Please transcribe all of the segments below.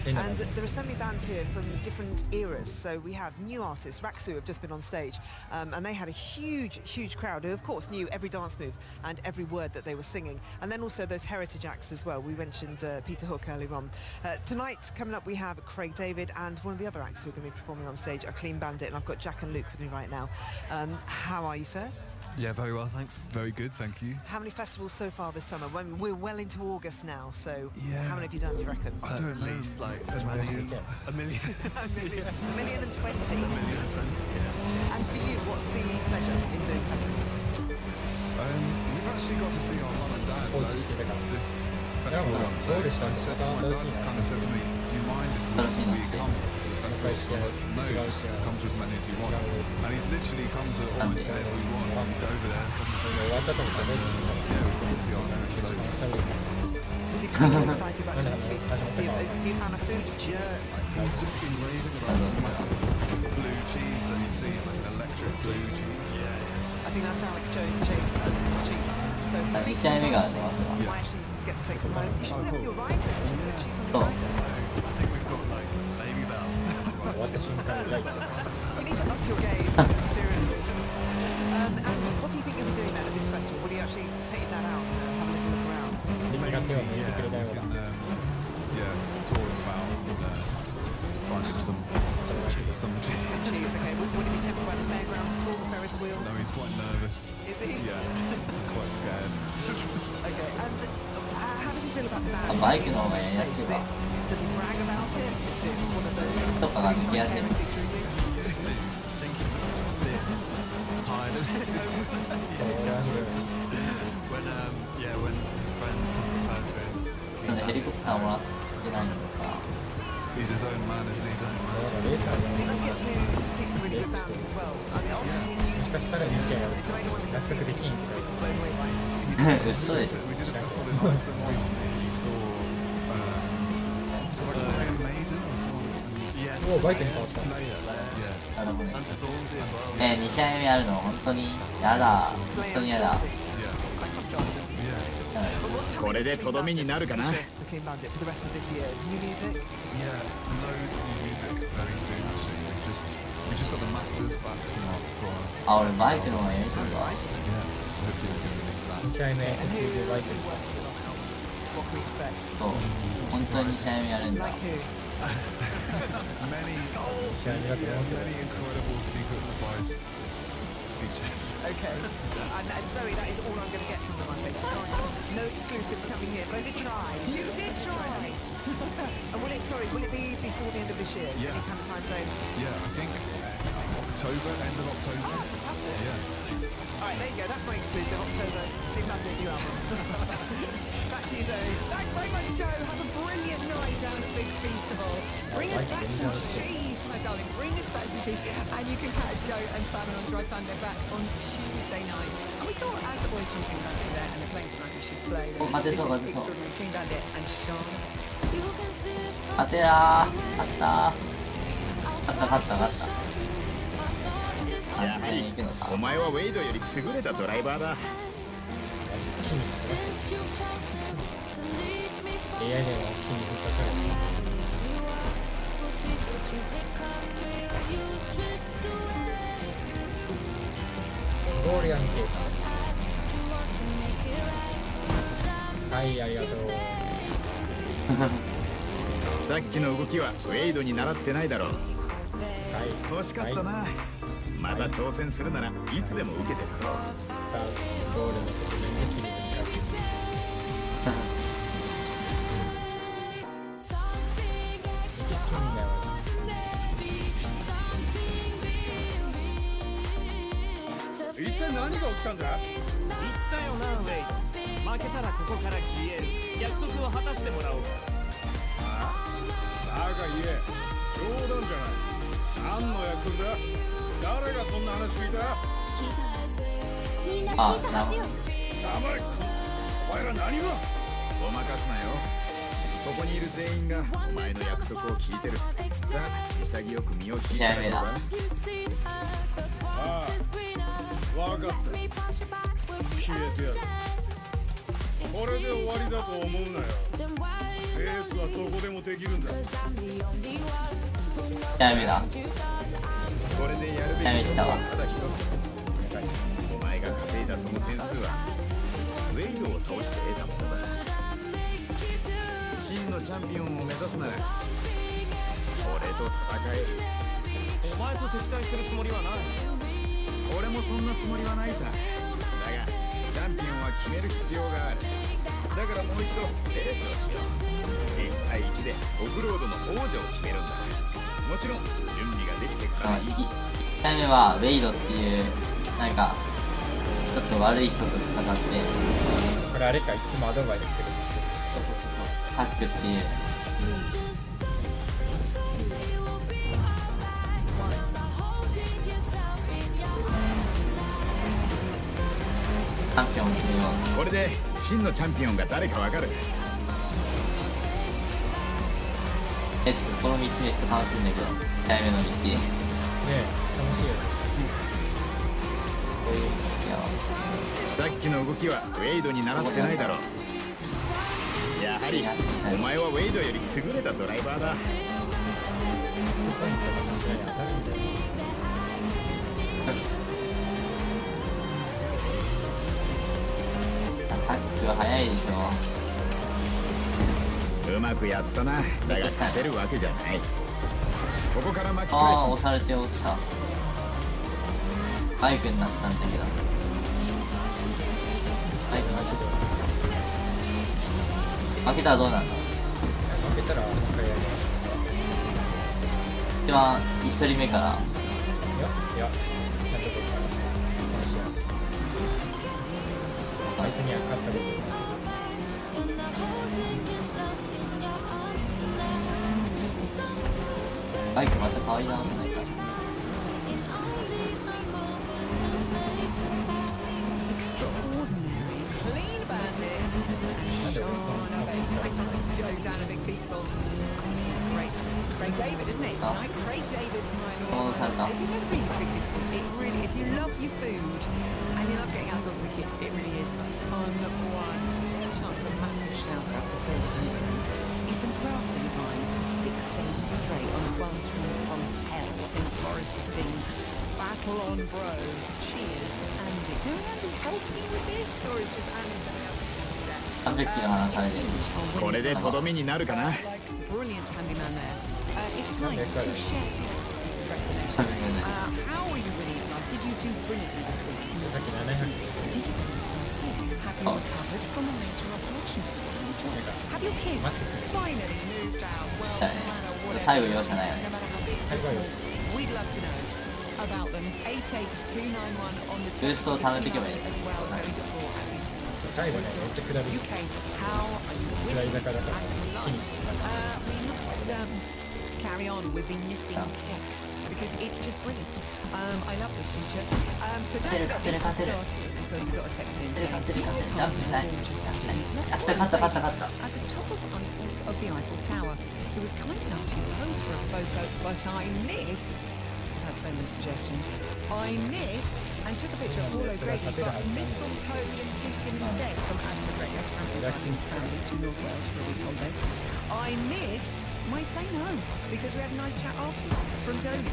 And there are so many bands here from different eras. So we have new artists. Raksu have just been on stage, and they had a huge crowd who, of course, knew every dance move and every word that they were singing. And then also those heritage acts as well. We mentioned Peter Hook earlier on. Tonight, coming up, we have Craig David and one of the other acts who are going to be performing on stage, a Clean Bandit. And I've got Jack and Luke with me right now. How are you, sirs? Yeah, very well, thanks. Very good, thank you. How many festivals so far this summer? Well, we're well into August now, so yeah. How many have you done, do you reckon? I don't know. At least like 20. A million. A million and 20. A million and 20, yeah. And for you, what's the pleasure in doing festivals? We've actually got to see our mum and dad this festival. My dad kind of said to me, do you mind if we come to the festival? No, come to as many as you want. And he's literally come to almost every one. He's over there. Yeah, we've got to see our parents. Is he particularly excited about going to festivals? Is he a fan of food or cheese? Yeah, he's just been raving about some blue cheese that he's seen, like an electric blue cheese. Yeah. I think that's Alex Jones cheese. So2試合目が出ますか you might actually get to take some home. You should put it on your rider. Did you put cheese on your rider? I think we've got like baby bell. You need to up your game, seriously. And what do you think you'll be doing then at this festival? Will you actually take your dad out and have a little look around? Maybe, yeah, we can tour about find him some cheese. Some cheese, okay. Would he be tempted by the fairgrounds at all, the Ferris wheel? No, he's quite nervous. Is he? Yeah, he's quite scared. Okay, and how does he feel about the band? バイクの方がやりやすいわ Does he brag about it? Is it one of those? とかが抜きやすい I think he's a bit tired. when his friends come refer to him. なんでヘリコプターもらってないのか He's his own man, isn't he? His own man. We must get to see some really good bands as well. I mean, obviously he's using... Is there anyone that he's seen that he's blown away by? 嘘でしょ We did a festival in Iceland recently. You saw like Iron Maiden or something. Yes. Oh, Viking power. Slayer. Yeah. なるほど And Stormzy as well. 2試合目やるの本当にやだ本当にやだ Yeah. これでとどめになるかな The Clean Bandit for the rest of this year. New music? Yeah, loads of new music very soon actually. We just got the masters back from あ俺バイクの方がやりそうだ yeah. So hopefully we'll get a link to that. 2試合目 And who? 80バイク What can we expect? そう本当に2試合目やるんだ Like who? Many 試合目だと思うけど many incredible secret surprise features. Okay. And Zoe, that is all I'm going to get from them, I think. No exclusives coming here, but I did try. You did try! And will it be before the end of this year? Yeah. Any kind of time frame? Yeah, I think October, end of October. Oh, fantastic. Yeah. Alright, there you go, that's my exclusive, October. Clean Bandit, new album. Back to you, Zoe. Thanks very much, Joe. Have a brilliant night down at Big Festival. Bring us back some cheese, my darling. Bring us back some cheese. And you can catch Joe and Simon on Drive Time. They're back on Tuesday night. And we thought, as the boys from Clean Bandit are there and they're playing tonight, we should play them. Oh, This is勝てそう。 Extraordinary Clean Bandit and Sean. 当てらー勝ったやはりお前はウェイドより優れたドライバーだ AI では筋肉高いゴールやんけはいありがとうさっきの動きはウェイドに習ってないだろうはい欲しかったな、また挑戦するならいつでも受けてたろうゴールの直前で切り抜かれて一体何が起きたんだ？言ったよな、ウェイド。負けたらここから消える。約束を果たしてもらおう。ああ？だが言え、冗談じゃない。何の約束だ？誰がそんな話聞いた？聞いたわ。みんな聞いたはずよ。黙れ！お前ら何を？ごまかすなよ。ここにいる全員がお前の約束を聞いてる。さあ、潔く身を引いて試合目だああ、わかった。消えてやる。これで終わりだと思うなよ。レースはどこでもできるんだ。やめだ。これでやるべきやめきたわ。ただ一つ。お前が稼いだその点数はウェイドを倒して得たものだ。真のチャンピオンを目指すなら俺と戦える。お前と敵対するつもりはない。俺もそんなつもりはないさ。だがチャンピオンは決める必要がある。だからもう一度レースをしよう。1対1でオフロードの王者を決めるんだ。もちろん準備ができてから1回目はウェイドっていうなんかちょっと悪い人と戦って、これあれか、いつもアドバイスしてる。タックっていうチャンピオンを決めよう。これで真のチャンピオンが誰かわかる。この道めっちゃ楽しいんだけど、1回目の道ねえ、楽しいよね。好きよ。さっきの動きはウェイドに習ってないだろう。やはりお前はウェイドより優れたドライバーだ。タックは速いでしょ。うまくやったな。だが勝てるわけじゃない。ここから巻きああ、返押されて落ちた。バイクになったんだけど。バイク負けたらどうなるの？負けたらもう一回やりまし一番1人目から。ょう。いや、ちゃんとここから楽しいや。相手には勝ったことない。バイクまた変わり直せないか。戻された。Battle on bro. Cheers, Andy. No, Andy, help me with this, or is just Andy something else that's there? 300キロ離されてるんです。これでとどめになるかな。 Brilliant handyman there. It's time to share some destination. How are you winning it, guys? Did you do brilliantly this week? Sa akin, 700. Did you win first week? Have you recovered from a major operation? Have your kids finally moved out? Well, no matter what. 最後容赦ないよね。 No matter how big it is, we'd love to know about them. 88291 on the ブーストを貯めていけばいい。 as well. So we got more at least. 最後ね、めっちゃ下り。 UK, how are you 下 winning? り坂だから、木に。 We must carry on with the missing text because it's just brilliant. I love this feature. So don't get this started because we got a text in. 勝ってる勝ってる。ジャンプしない。やった勝った勝った勝った。 At the top of the Eiffel Tower, he was kind enough to pose for a photo, but I missed. I've had so many suggestions. I missed and took a picture of Paulo Grady, but mistletoed and kissed him instead from Adam McGregor, apparently family to North Wales for a week's holiday. I missed my plane home because we had a nice chat afterwards from Tony.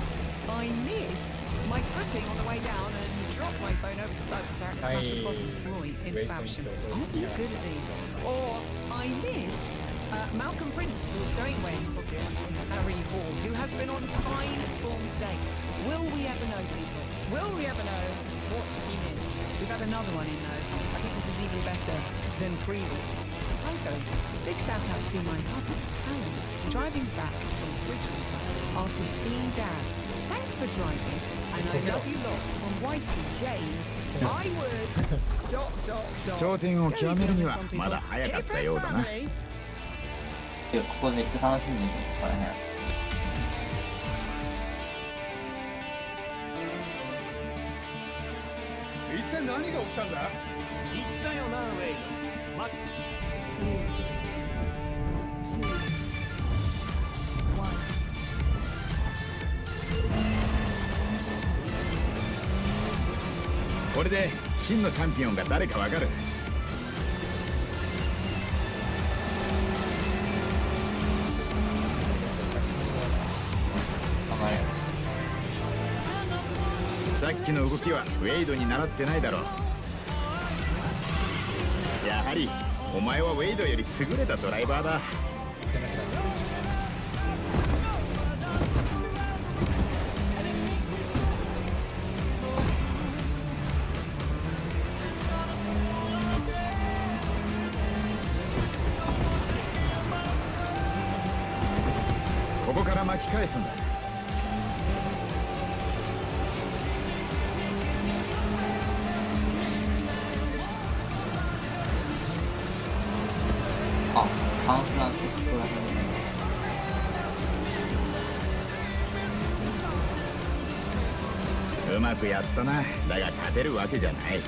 I missed my footing on the way down and dropped my phone over the side of the tower and smashed a bottle of Roy in Faversham. Aren't you good at these? Or I missed Malcolm Prince, who was stowing away in his pocket, Harry Hall, who has been on fine form today. Will we ever know, people? Will we ever know what he missed? We've had another one in though. I think this is even better than previous. Also, big shout out to my hubby, Alan, driving back from Bridgewater after seeing Dad. Thanks for driving, and I love you lots from wifey Jane. I would... 頂点を極めるにはまだ早かったようだな。いや、ここめっちゃ楽しんでる。ここら辺。一体何が起きたんだ。言ったよな、ウェイド。まこれで真のチャンピオンが誰かわかる。さっきの動きはウェイドに習ってないだろう。やはりお前はウェイドより優れたドライバーだ。ここから巻き返すんだ。あ、サンフランシスコらへん。うまくやったな。だが勝てるわけじゃない。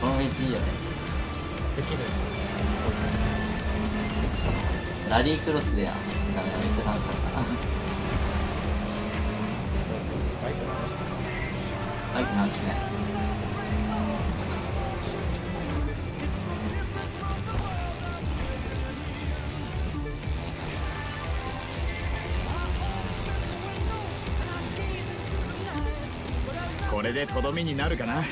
この道いいよね。できる。ラリークロスで走ってたのがめっちゃ楽しかったな。バイクのバイク楽しくない。これでとどめになるかな。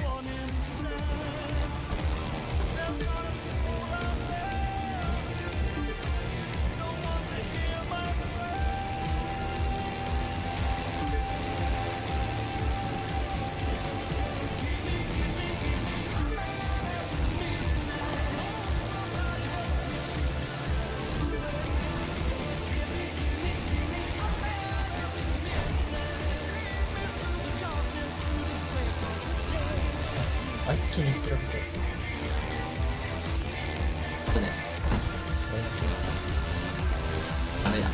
あっきに広げて。これダメだ。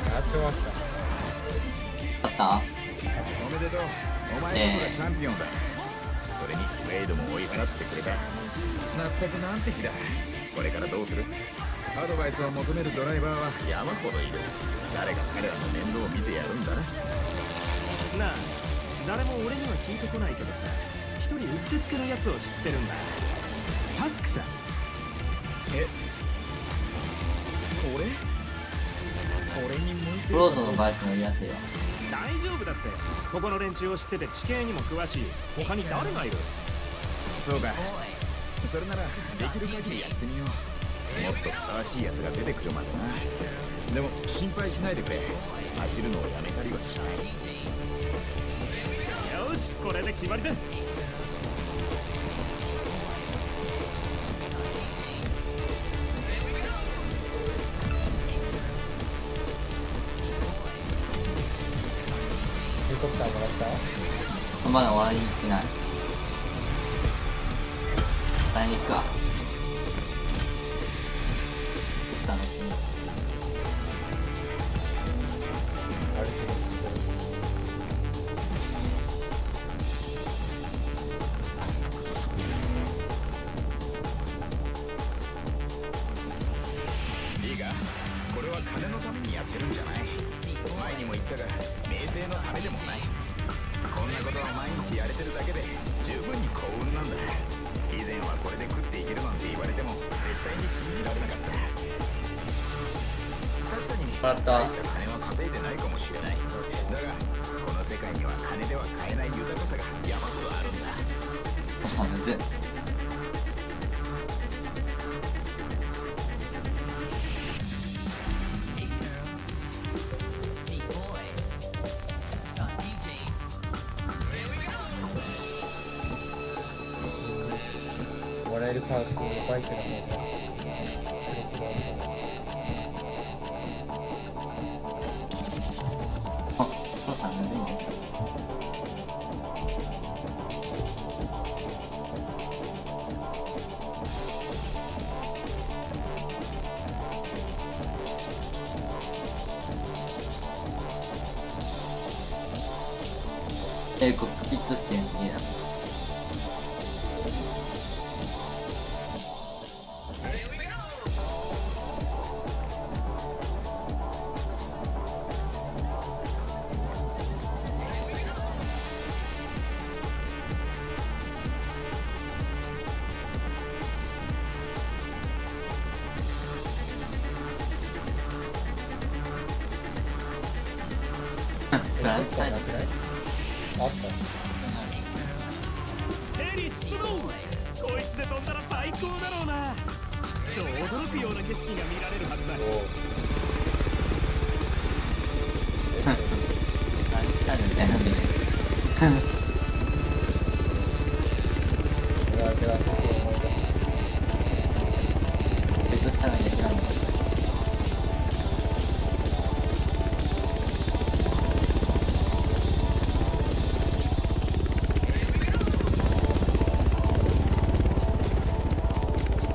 やってました。あった？おめでとう。お前こそがチャンピオンだ。それにウェイドも追い払ってくれた。まったくなんて日だ。これからどうする？アドバイスを求めるドライバーは山ほどいる。誰が彼らの面倒を見てやるんだな。なあ、誰も俺には聞いてこないけどさ、一人うってつけのやつを知ってるんだ。タックさ。え、俺に向いてる。ロードのバイク乗りやすいわ。大丈夫だって。ここの連中を知ってて地形にも詳しい。他に誰がいる？そうか。それならできる限りやってみよう。もっとふさわしいやつが出てくるまでな。でも心配しないでくれ。走るのをやめたりはしない。よし、これで決まりだ。ヘリコプターもらった？まだ終わりに行ってない。買いに行くか。楽しみ。あれいいか、これは金のためにやってるんじゃない。前にも言ったが、名声のためでもない。こんなことを毎日やれてるだけで十分に幸運なんだ。以前はこれで食っていけるなんて言われても絶対に信じられなかった。確かにもらった。大した金は稼いでないかもしれない。だがこの世界には金では買えない豊かさが山ほどあるんだ。さむずい。ライルカーっていうバイクの方がクロスバーみたいな。あ、操作むずいんだけど。コックピット視点すげえな。フランスサイドあった。ヘリ出動。こいつで飛んだら最高だろうな。きっと驚くような景色が見られるはずだ。フランスサイドみたいなんでね。ベトしたら逆なんだ。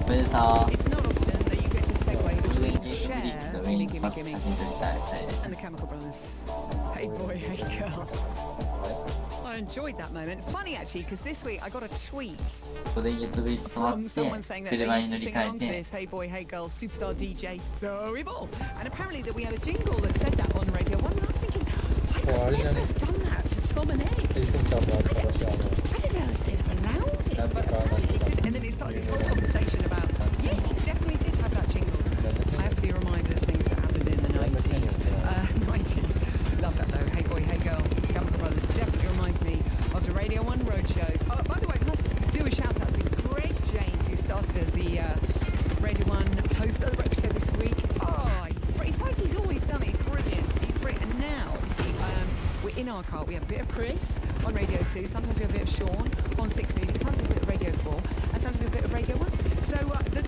これでさ、 It's not often that you get to segue 上 between にフリ share ッツと and 上に gimme バック gimme 写真撮りたいみたいで。 and the Chemical Brothers. Hey boy, hey girl. I enjoyed that moment. Funny actually, because this week I got a tweet ここで月ブリッツ止ま from って someone saying that they 車に used 乗 to り sing 換 along to えて this Hey boy, hey girl, superstar DJ Zoe Ball. And apparently that we have a jingle that said that on Radio 1. And I was thinking, I could never have done that to Tom and Ed. ヘリコプターもあったらし、I didn't know if they'd have allowed it, but apparently it exists. And then it started this whole conversation about, yes, you definitely did have that jingle. I have to be reminded of things that happened in the 90s. 90s. Love that though. Hey boy, hey girl. Chemical Brothers definitely reminds me of the Radio 1 road shows. Oh, by the way, must do a shout out to Greg James, who started as the Radio 1 host of the breakfast show this week. Oh, it's like he's always done it. He's brilliant. He's brilliant. And now, you see, we're in our car. We have a bit of Chris on Radio 2. Sometimes we have a bit of Sean on 6 Music. Sometimes we have a bit of Radio 4. And sometimes we have a bit of Radio 1. So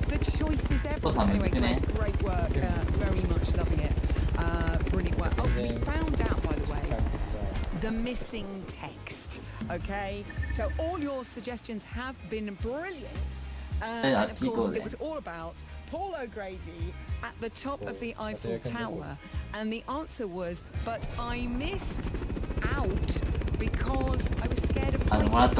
the choice is there for us. Anyway, great work. Very much loving it. Brilliant work. Oh, we found out, by the way, the missing text. Okay? So all your suggestions have been brilliant. And of course, it was all about Paul O'Grady at the top of the Eiffel Tower. And the answer was, but I missed out because I was scared of heights.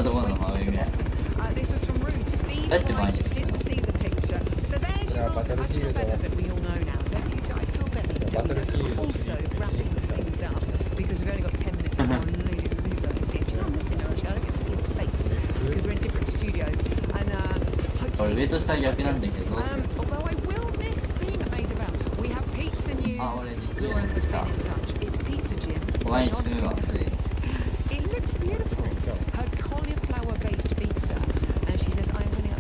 This was from Ruth. Steve didn't see the picture. So there's your answer. I feel better that we all know now, don't you? I feel better. Also, wrapping things up because we've only got 10 minutes before Lady Louisa is here. Do you know I'm missing her actually? I don't get to see her face because we're in different studios. And hopefully, although I will miss being at Maid of Al. We have pizza news. Lauren has been in touch. It's Pizza Jim. It looks beautiful. Her cauliflower-based pizza. And she says, I'm running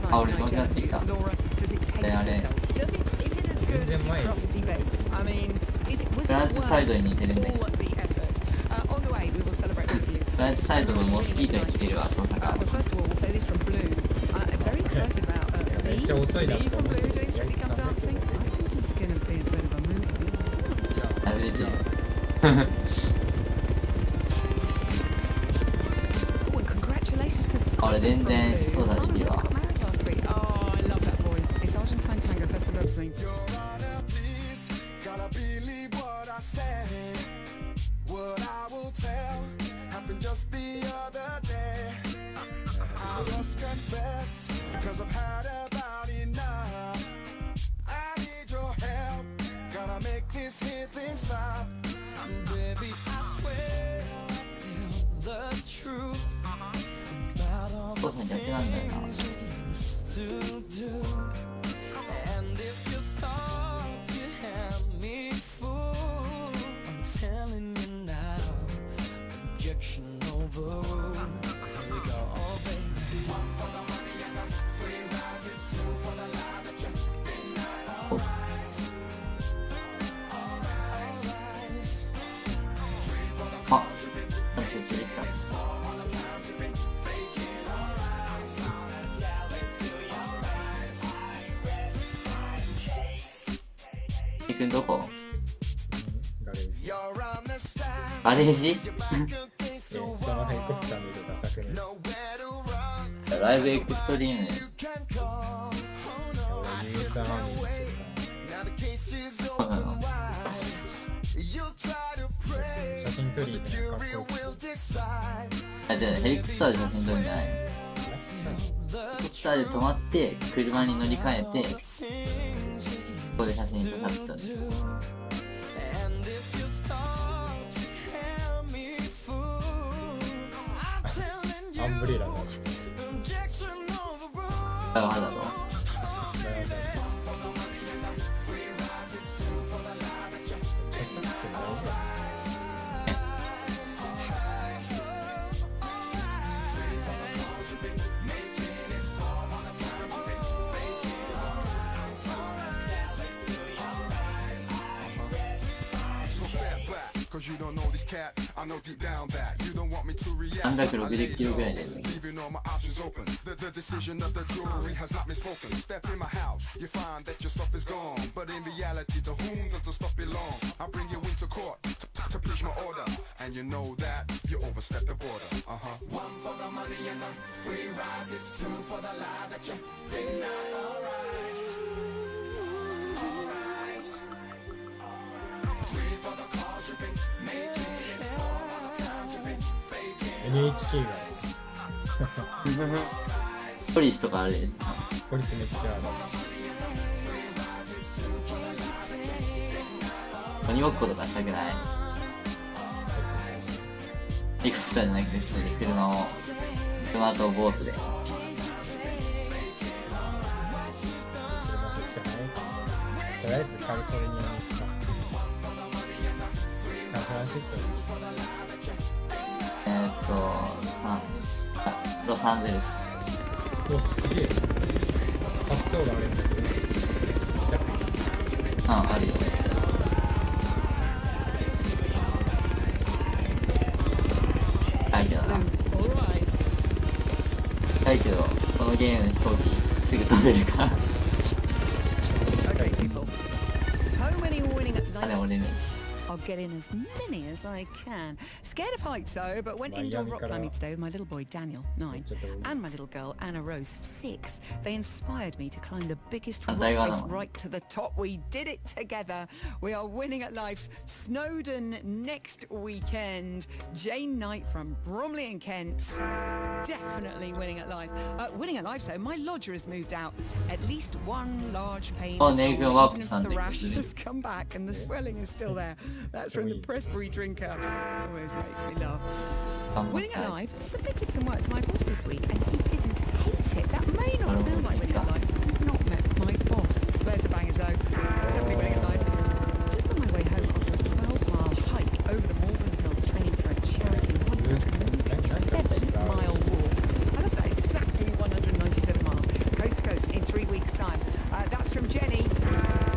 out of time. Laura, does it taste good though? Does it, is it as good as your crusty base? I mean, was it worth all the effort? On the way, we will celebrate with you. フランスサイドのモスキートに来てるわ、捜査官。 But first of all, we'll play this from Blue. I'm very excited about Lee from Blue doing Strictly Come Dancing. I think he's going to be a bit of a movie. 食べれてる。 Oh, and congratulations to Simon 俺全然 from Blue. 操作できる Simon わ。 got married last week. Oh, I love that boy. It's Argentine Tango Festival Representing. Gotta believe what I say. What I will tell happened just the other day. I must confess, cause I've had about enough. I need your help. Gotta make this hit thing stop. Baby, I swear I'll tell the truth about all the things you used to do. And if you thought you had me fooled, I'm telling you now, objection overruled. Here we go, oh baby. One for the money and the free rises, two for the lie that you deny. All rise, all rise, three for the cause you've been faking, four all the times you've been faking. All rise, tell it to your right. くんどこ？ガレージ。ガレージ？その辺コピタ見るダサくね。ライブエクストリーム。俺ユーザーハミングしてるそうなの？から写真撮りにかっこいい。あ、じゃあヘリコプターで写真撮るんじゃないの？ヘリコプターで止まって車に乗り換えてここで写真パシャッと撮る。アンブレラだ。バイオハザード？360キロぐらいで。NHK がポリスとかあるでしょ。ポリスめっちゃある。鬼ごっことかしたくない？ヘリコプターじゃなくて普通に車とボートで。車めっちゃ速いから。とりあえずカリフォルニアに行った。サンフランシスコに行った。ロサンゼルス。お、すげえ。発想があるんだけど。あるよ。はいけどな。はいけど、このゲームの飛行機すぐ飛べるから。あ、でも俺ね。I'll get in as many as I can. Scared of heights though, but went indoor rock climbing today with my little boy Daniel, 9, and my little girl Anna Rose, 6. They inspired me to climb the biggest rock face right to the top. We did it together. We are winning at life. Snowdon next weekend. Jane Knight from Bromley in Kent. Definitely winning at life. Winning at life though, my lodger has moved out. At least one large pane. Oh, Even Negro if the rash has come back and the swelling is still there. That's from the Presbury drinker. Always makes me laugh. Winning at Life submitted some work to my boss this week and he didn't hate it. That may not sound like Winning at Life. I've not met my boss. There's a banger zone. Definitely Winning at Life. Just on my way home after a 12-mile hike over the Malvern Hills training for a charity 197-mile walk. I love that. Exactly 197 miles. Coast to coast in 3 weeks' time. That's from Jenny.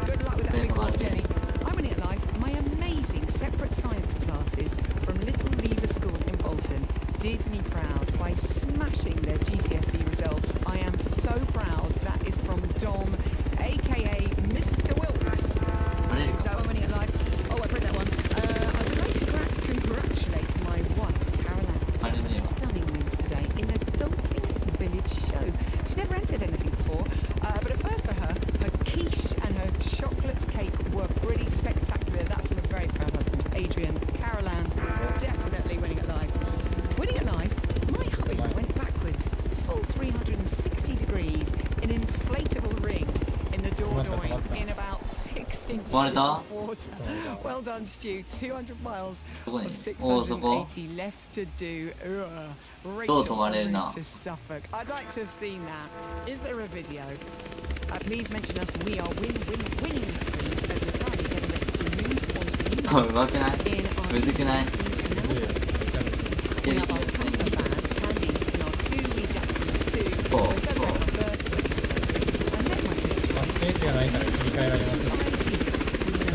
Good luck with that big walk, Jenny. I'm Winning at Life. My amazing separate science classes from Little Lever School in Bolton did me proud by smashing their GCSE results. I am so proud. That is from Dom, aka Mr. Wilkes. So I'm Winning at Life. Oh, I've read that one. I would like to congratulate my wife, Caroline, on her stunning wins today in the Adulting Village show. She's never entered anything before, but at first for her quiche and her chocolate cake were pretty spectacular. That's from a very proud husband, Adrian. Caroline, definitely Winning at Life. Winning at Life, my hubby went backwards, full 360 degrees, in an inflatable ring in the Dordogne in about 6 inches of water. Well done, Stu. 200 miles of 680 left to do. Rachel to Suffolk. I'd like to have seen that. Is there a video? Please mention us. We are winning this week as we're currently getting ready to move on to the うまくない？むずくない？ We have our camper van, Candice, and our 2 Jacksons too. We're celebrating our third anniversary. I met my good スペースがないから切り替えられます。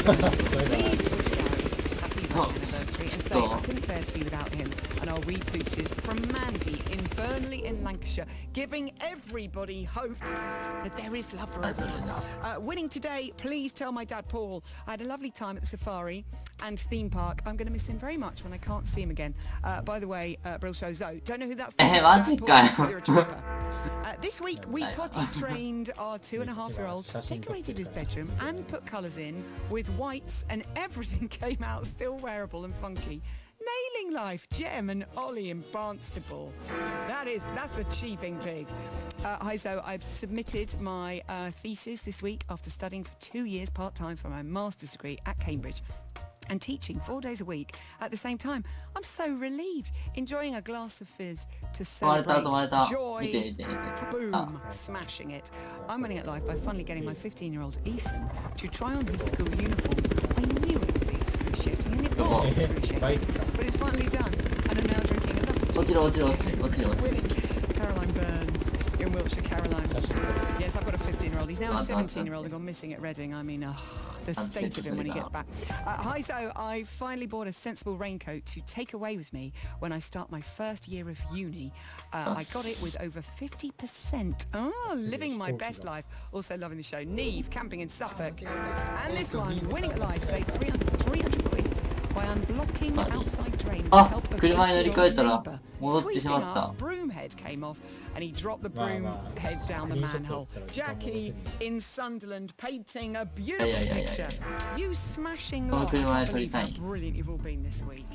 Please wish Gary happy birthday anniversary and say couldn't bear to be without him. And I'll read pooches from Mandy in Burnley in Lancashire, giving everybody hope that there is love for everyone. Winning today, please tell my dad Paul. I had a lovely time at the safari and theme park. I'm going to miss him very much when I can't see him again. By the way, Brill Show Zoe, don't know who that's from. Maji ka You're a trooper. This week we potty trained our 2.5-year-old, decorated his bedroom and put colours in with whites, and everything came out still wearable and funky. Nailing life, Jem and Ollie in Barnstable. That's achieving big. Hi, so I've submitted my thesis this week after studying for 2 years part-time for my master's degree at Cambridge and teaching 4 days a week at the same time. I'm so relieved, enjoying a glass of fizz to celebrate joy. Boom, smashing it. I'm running it live by finally getting my 15-year-old Ethan to try on his school uniform. I knew it would be excruciating, and it was excruciating, but it's finally done, and I'm now drinking a lovely Caroline Burns in Wiltshire, Caroline. Yes, I've got a 15-year-old. He's now a 17-year-old and gone missing at Reading. I mean, the state of him when he gets back. Hi, so I finally bought a sensible raincoat to take away with me when I start my first year of uni. I got it with over 50%. Oh, living my best life. Also loving the show. Neve, camping in Suffolk. And this one, winning at live, saved 300 quid by unblocking outside drain with the help of 80-year-old neighbour. Sweeping up, broom head came off and he dropped the broom head down the manhole. Jackie in Sunderland painting a beautiful picture. You smashing lot. I can't believe how brilliant you've all been this week.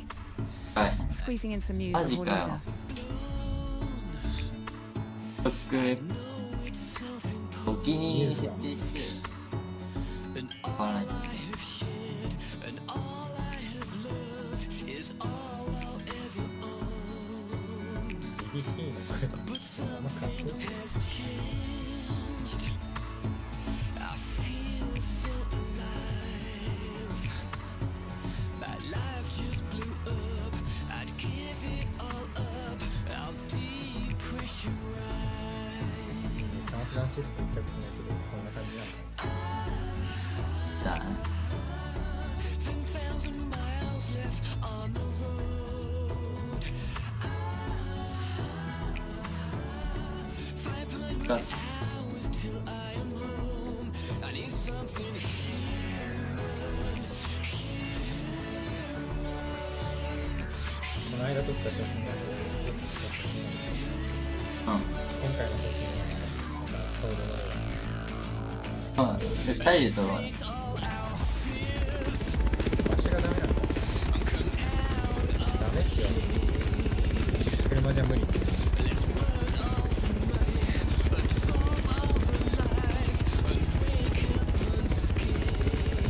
Squeezing in some news before Lisa. お気に入りに設定して変わらないと。厳しいのこれ。あんまかっこいい。サンフランシスコ行ったことないけどこんな感じなんだ。だね。よし。この間撮った写真が今回の写真はそうだね。そうなんだ。2人で撮ろうね。足がダメなんだ。ダメって言われる。車じゃ無理。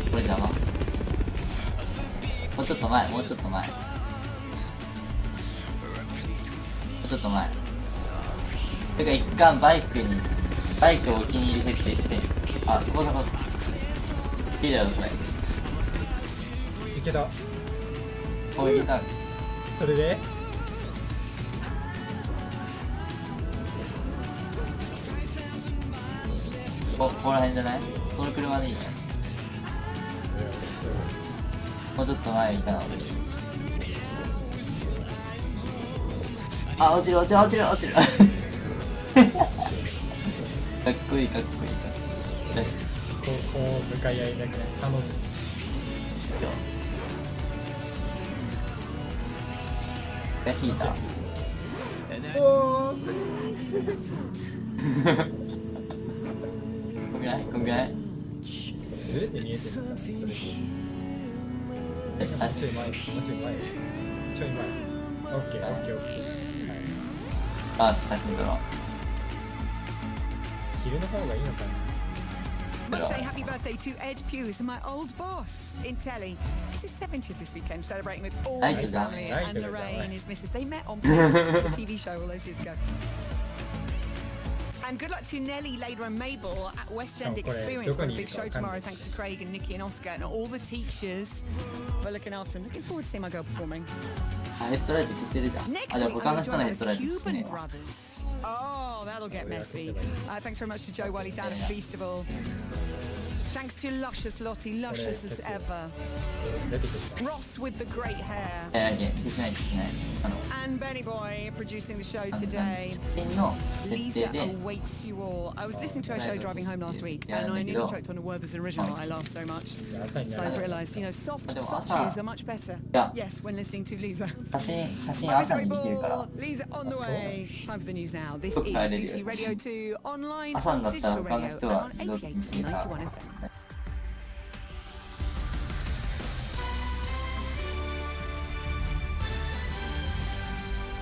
これ邪魔。もうちょっと前、もうちょっと前。もうちょっと前。てか一貫バイクをお気に入り設定して、あ、そこそこ。いいだろそれ。いけた。お、いけた。それでここら辺じゃない？その車でいいんじゃない？もうちょっと前いたな。あ、落ちる落ちる落ちる落ちるかっこいいかっこいいかっこいい。よし。こう向かい合いだけど楽しい。悔しいた。おーこんぐらいこんぐらい。どうやって見えてるんですかそれ。よし、さちょい前ちょい前ちょい前。オッケーオッケーオッケー。あ、写真撮ろう。昼の方がいいのかな。Must say happy birthday to Ed Hughes, my old boss in telly. It's his 70th this weekend, celebrating with all his family, and Lorraine, his missus. They met on the TV show all those years ago. And good luck to Nellie, Leda and Mabel at West End Experience. Got a big show tomorrow thanks to Craig and Nikki and Oscar and all the teachers for looking after them. Looking forward to seeing my girl performing. あ、ヘッドライト消せるじゃん。あ、じゃあ他の人のヘッドライト消せねえわ。 Oh, that'll get messy. Thanks very much to Joe Wiley down at Festival. Thanks to Luscious Lottie, luscious as ever. 出てきた。 Ross with the great hair. 消せない消せない。And Benny Boy producing the show today. 設定の設 Lisa 定で awaits you all. I was listening to her show driving home last week, and I nearly choked on a Werther's original. I laughed so much. So I realised, you know, soft tunes are much better. Yes, when listening to Lisa. 写真朝にできるから。 Lisa on the way. Time for the news now. This is BBC Radio 2 online 朝になったら digital 他の radio 人 and は on どっちにしてるか。 88.91 FM.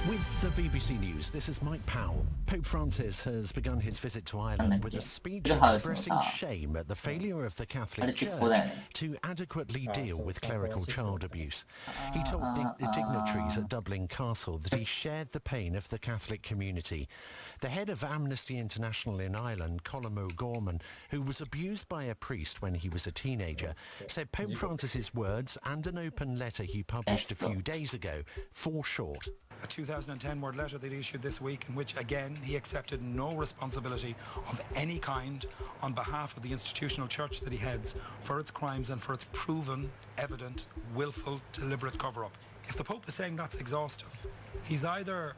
With the BBC News, this is Mike Powell. Pope Francis has begun his visit to Ireland with a speech expressing shame at the failure of the Catholic Church to adequately deal with clerical child abuse. He told dignitaries at Dublin Castle that he shared the pain of the Catholic community. The head of Amnesty International in Ireland, Colm O'Gorman, who was abused by a priest when he was a teenager, said Pope Francis's words and an open letter he published a few days ago fall short. A 2010 word letter that he issued this week, in which again he accepted no responsibility of any kind on behalf of the institutional church that he heads for its crimes and for its proven, evident, willful, deliberate cover-up. If the Pope is saying that's exhaustive, he's either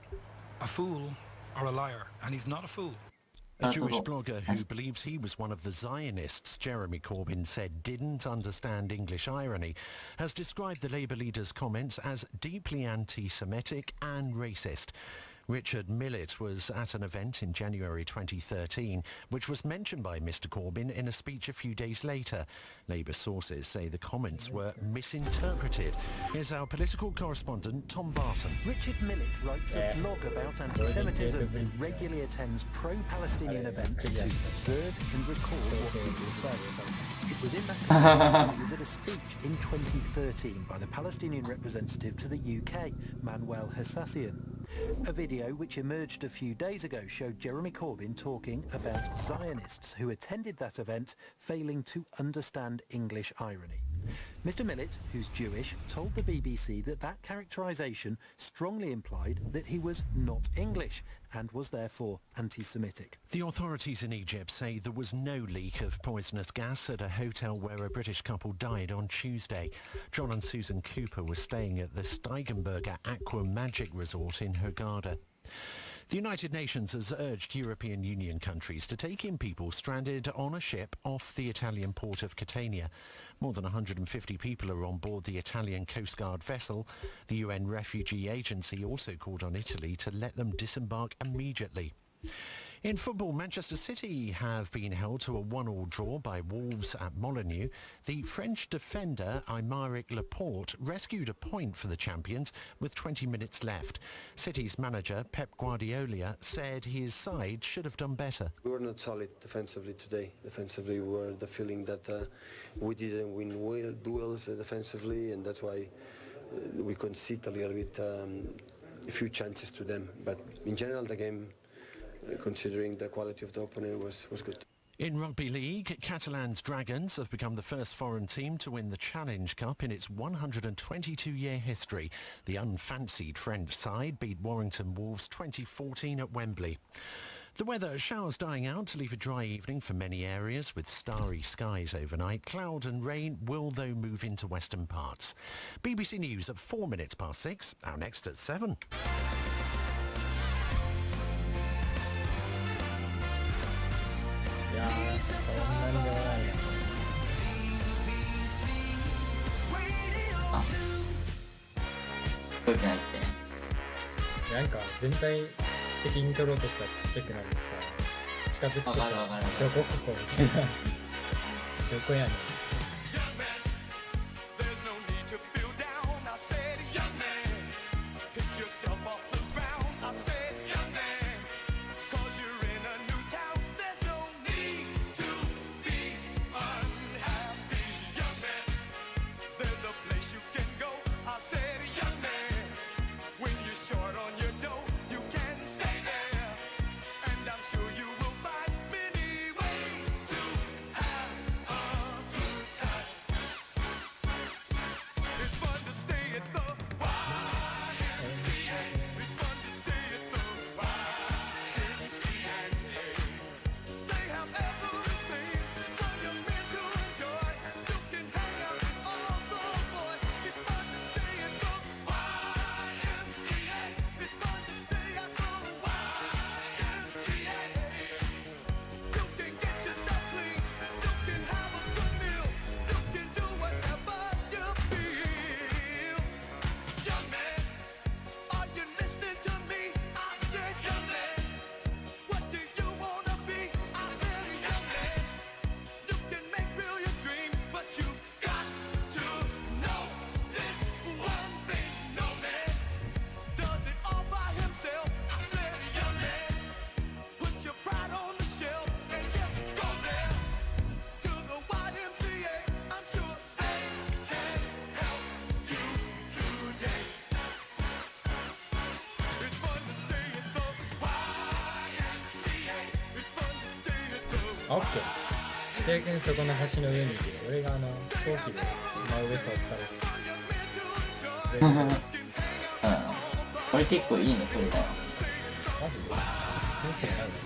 a fool or a liar, and he's not a fool. A Jewish blogger who believes he was one of the Zionists Jeremy Corbyn said didn't understand English irony has described the Labour leader's comments as deeply anti-Semitic and racist. Richard Millett was at an event in January 2013, which was mentioned by Mr Corbyn in a speech a few days later. Labour sources say the comments were misinterpreted. Here's our political correspondent, Tom Barton. Richard Millett writes a blog about anti-Semitism and regularly attends pro-Palestinian events to observe and record what people say. It was in that context he was at a speech in 2013 by the Palestinian representative to the UK, Manuel Hassassian. A video which emerged a few days ago showed Jeremy Corbyn talking about Zionists who attended that event failing to understand English irony. Mr Millett, who's Jewish, told the BBC that that characterisation strongly implied that he was not English and was therefore anti-Semitic. The authorities in Egypt say there was no leak of poisonous gas at a hotel where a British couple died on Tuesday. John and Susan Cooper were staying at the Steigenberger Aqua Magic Resort in Hurghada. The United Nations has urged European Union countries to take in people stranded on a ship off the Italian port of Catania. More than 150 people are on board the Italian Coast Guard vessel. The UN Refugee Agency also called on Italy to let them disembark immediately. In football, Manchester City have been held to a 1-1 draw by Wolves at Molineux. The French defender Aymeric Laporte rescued a point for the champions with 20 minutes left. City's manager Pep Guardiola said his side should have done better. We were not solid defensively today. Defensively, we were the feeling that we didn't win duels defensively, and that's why we conceded a little bit, a few chances to them. But in general, the game, considering the quality of the opponent, was good. In Rugby League, Catalan's Dragons have become the first foreign team to win the Challenge Cup in its 122-year history. The unfancied French side beat Warrington Wolves 2014 at Wembley. The weather, showers dying out to leave a dry evening for many areas with starry skies overnight. Cloud and rain will though move into western parts. BBC News at 4 minutes past 6. Our next at 7.なんか全体的に撮ろうとしたらちっちゃくなるさ、近づくとさ、どこここみたいな。どこやねん。あ、オッケー。で、そこの橋の上にいて、俺が飛行機で真上通ったら。うん。俺結構いいの撮れたよ。マジで？先生なんだ。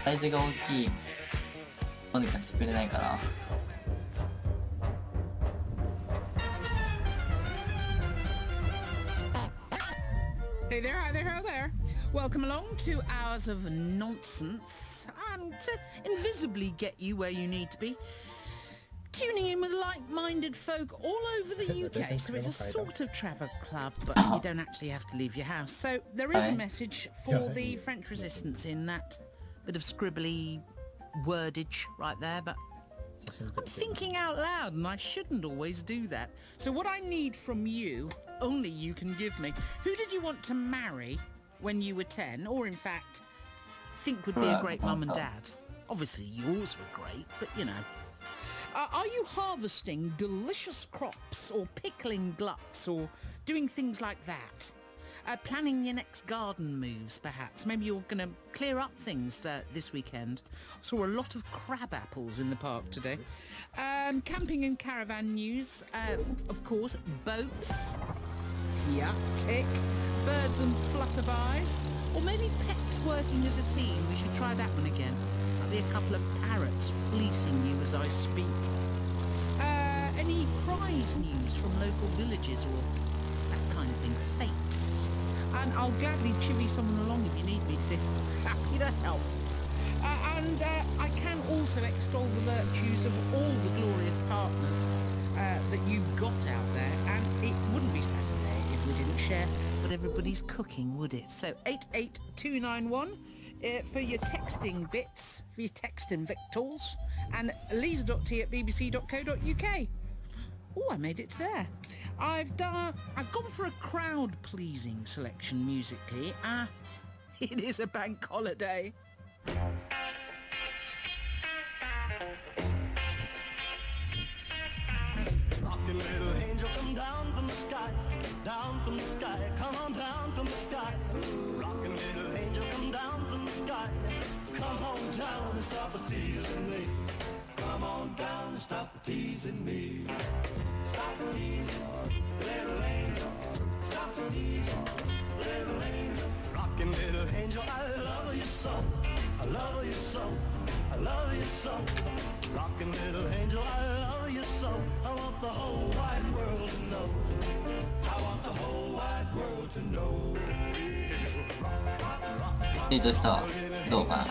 サイズが大きいどうにかしてくれないかな。Hey there, hi there, hello there. Welcome along 2 hours of nonsense and to invisibly get you where you need to be. Tuning in with like-minded folk all over the UK, so it's a sort of travel club, but you don't actually have to leave your house. So there is a message for the French resistance in that bit of scribbly wordage right there, but I'm thinking out loud and I shouldn't always do that. So what I need from you, only you can give me, who did you want to marry when you were 10, or in fact think would be a great mum and dad? Obviously yours were great, but you know. Are you harvesting delicious crops or pickling gluts or doing things like that? Planning your next garden moves, perhaps. Maybe you're going to clear up things this weekend. Saw a lot of crab apples in the park today. Camping and caravan news. Of course, boats. Yeah, tick. Birds and flutterbys. Or maybe pets working as a team. We should try that one again. Might be a couple of parrots fleecing you as I speak. Any prize news from local villages or that kind of thing? Fates. And I'll gladly chivvy someone along if you need me to. Happy to help. And I can also extol the virtues of all the glorious partners that you've got out there. And it wouldn't be Saturday if we didn't share what everybody's cooking, would it? So 88291 for your texting bits, for your texting victuals. And lisa.t@bbc.co.uk. Oh, I made it to there. I've gone for a crowd-pleasing selection musically. It is a bank holiday. Rockin' little angel, come down from the sky, down from the sky, come on down from the sky. Rockin' little angel, come down from the sky, come on down and stop a teasing me. Come on down and stop a teasing me. Stop a teasing, little angel. Stop a teasing, little angel. Rockin' little angel, I love you so. I love you so. I love you so. Rockin' little angel, I love you so. I want the whole wide world to know. I want the whole wide world to know. ツイートしたどうかな。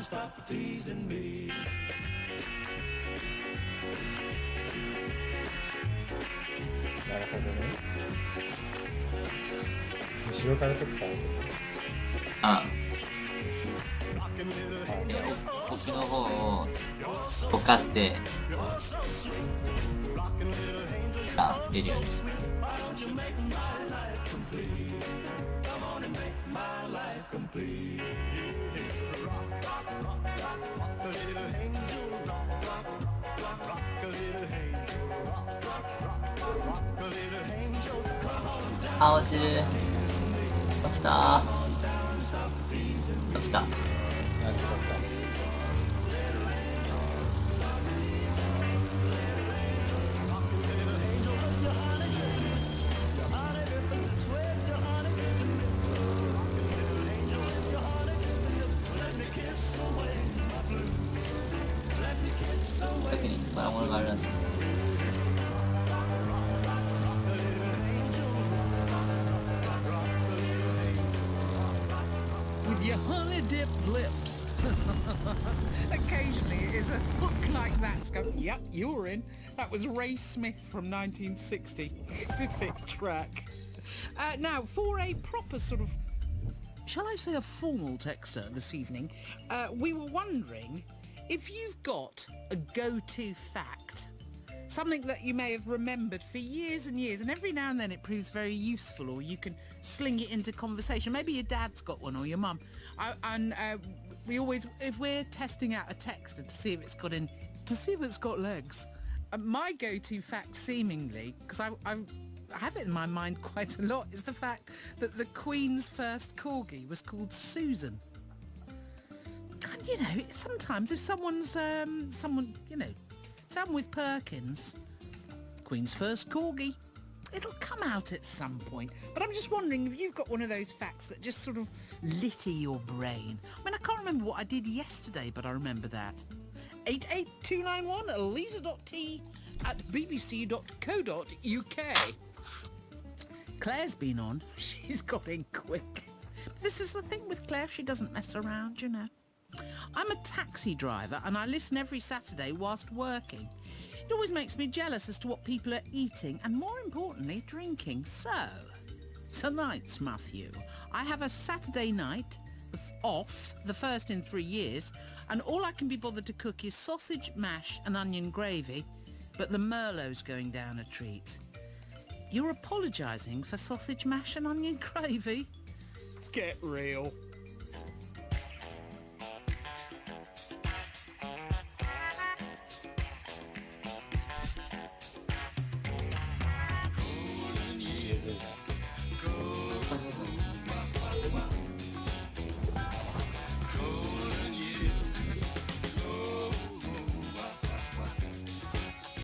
Stop teasing me. なるほどね。後ろから撮ったあ奥の方をぼかして出るようにして。あ、落ちる。落ちた。落ちた。なんとか特に宝物があるらしい。With your honey-dipped lips. Occasionally it is a hook like that. Yep, you were in. That was Ray Smith from 1960. Terrific track. Now, for a proper sort of, shall I say a formal texter this evening, we were wondering if you've got a go-to fact, something that you may have remembered for years and years, and every now and then it proves very useful, or you can sling it into conversation. Maybe your dad's got one, or your mum. We always, if we're testing out a texter to see if it's got legs, my go-to fact, seemingly, because I have it in my mind quite a lot, is the fact that the Queen's first corgi was called Susan. And you know, sometimes if someone's someone with Perkins, Queen's first corgi, it'll come out at some point. But I'm just wondering if you've got one of those facts that just sort of litter your brain. I mean, I can't remember what I did yesterday, but I remember that. 88291 elisa.t@bbc.co.uk. Claire's been on. She's got in quick. This is the thing with Claire, she doesn't mess around, you know. I'm a taxi driver and I listen every Saturday whilst working. It always makes me jealous as to what people are eating and, more importantly, drinking. So, tonight, Matthew, I have a Saturday night off, the first in 3 years, and all I can be bothered to cook is sausage, mash and onion gravy, but the Merlot's going down a treat. You're apologising for sausage, mash and onion gravy? Get real.